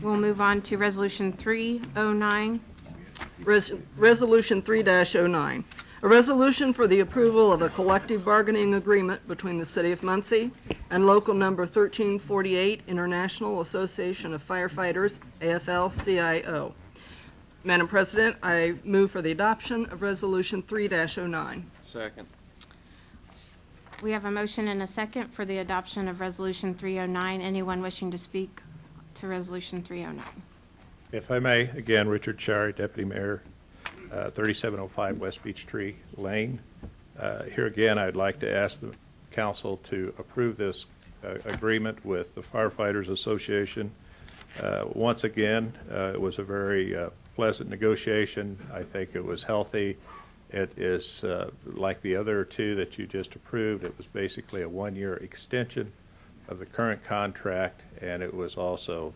We'll move on to Resolution 309. Resolution 3-09. A resolution for the approval of a collective bargaining agreement between the City of Muncie and Local Number 1348 International Association of Firefighters, AFL-CIO. Madam President, I move for the adoption of Resolution 3-09. Second. We have a motion and a second for the adoption of Resolution 309. Anyone wishing to speak to Resolution 309? If I may, again, Richard Shari, Deputy Mayor, 3705 West Beech Tree Lane. Here again, I'd like to ask the council to approve this agreement with the Firefighters Association. Once again, it was a very pleasant negotiation. I think it was healthy. It is like the other two that you just approved. It was basically a one-year extension of the current contract, and it was also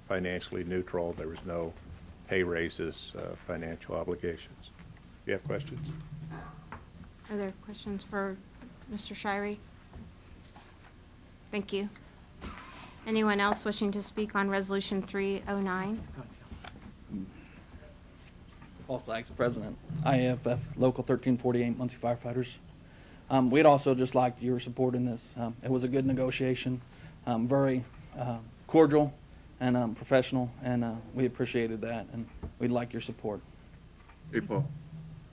financially neutral. There was no pay raises, financial obligations. Do you have questions? Are there questions for Mr. Shirey? Thank you. Anyone else wishing to speak on Resolution 309? Paul Sykes, President, IAFF Local 1348 Muncie Firefighters. We'd also just like your support in this. It was a good negotiation, very cordial and professional, and we appreciated that, and we'd like your support. Hey, Paul,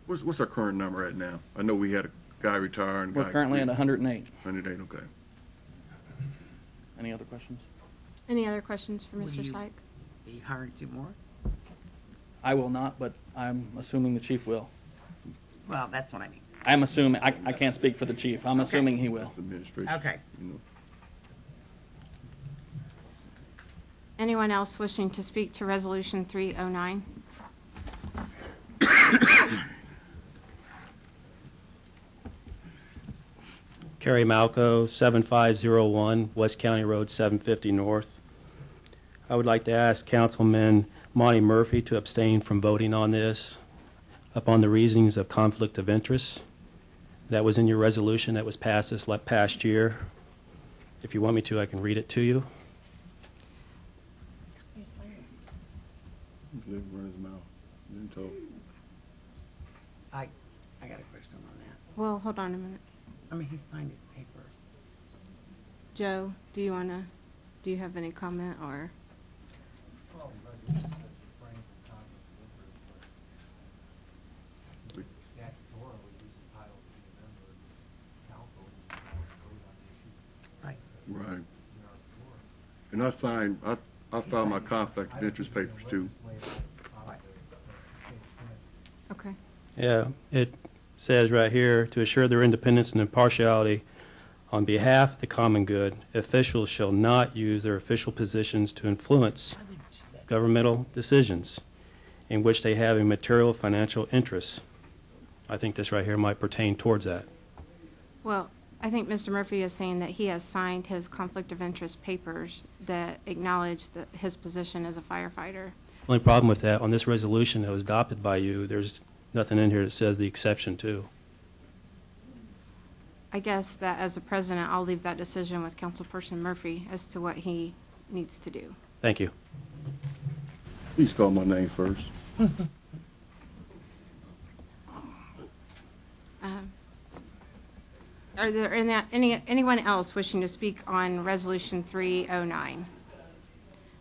what's our current number right now? I know we had a guy retire. And we're currently at 108. 108, okay. Any other questions? Any other questions for Mr. Sykes? Be hiring two more? I will not, but I'm assuming the chief will. Well, that's what I mean. I'm assuming, I can't speak for the chief. I'm assuming he will. That's the administration. Okay. You know. Anyone else wishing to speak to Resolution 309? Kerry Malco, 7501 West County Road 750 North. I would like to ask Councilman Monty Murphy to abstain from voting on this upon the reasons of conflict of interest. That was in your resolution that was passed this past year. If you want me to, I can read it to you. Let him run his mouth. Then talk. I got a question on that. Well, hold on a minute. I mean, he signed his papers. Joe, do you have any comment or? Right. And I signed, I filed my conflict of interest papers too. Okay. Yeah, it says right here, to assure their independence and impartiality on behalf of the common good, officials shall not use their official positions to influence governmental decisions in which they have a material financial interest. I think this right here might pertain towards that. Well, I think Mr. Murphy is saying that he has signed his conflict of interest papers that acknowledge his position as a firefighter. Only problem with that, on this resolution that was adopted by you, there's nothing in here that says the exception to. I guess that as a president, I'll leave that decision with Councilperson Murphy as to what he needs to do. Thank you. Please call my name first. Are there anyone else wishing to speak on Resolution 309?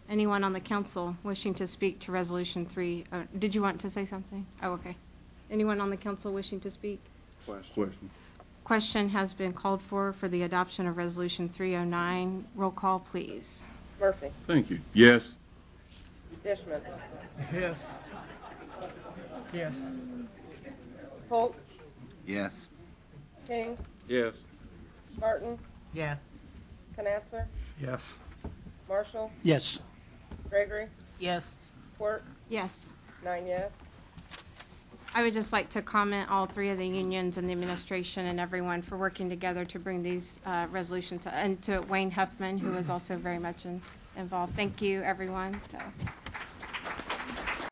Anyone on the council wishing to speak to Resolution 309? Did you want to say something? Oh, okay. Anyone on the council wishing to speak? Question. Question has been called for the adoption of Resolution 309. Roll call, please. Murphy. Thank you. Yes. Dishman. Yes. Yes. Holt. Yes. King. Yes. Martin. Yes. Knatzer. Yes. Marshall. Yes. Gregory. Yes. Quirk. Yes. 9 yes. I would just like to comment all three of the unions and the administration and everyone for working together to bring these resolutions, and to Wayne Huffman, who was also very much involved. Thank you, everyone. So.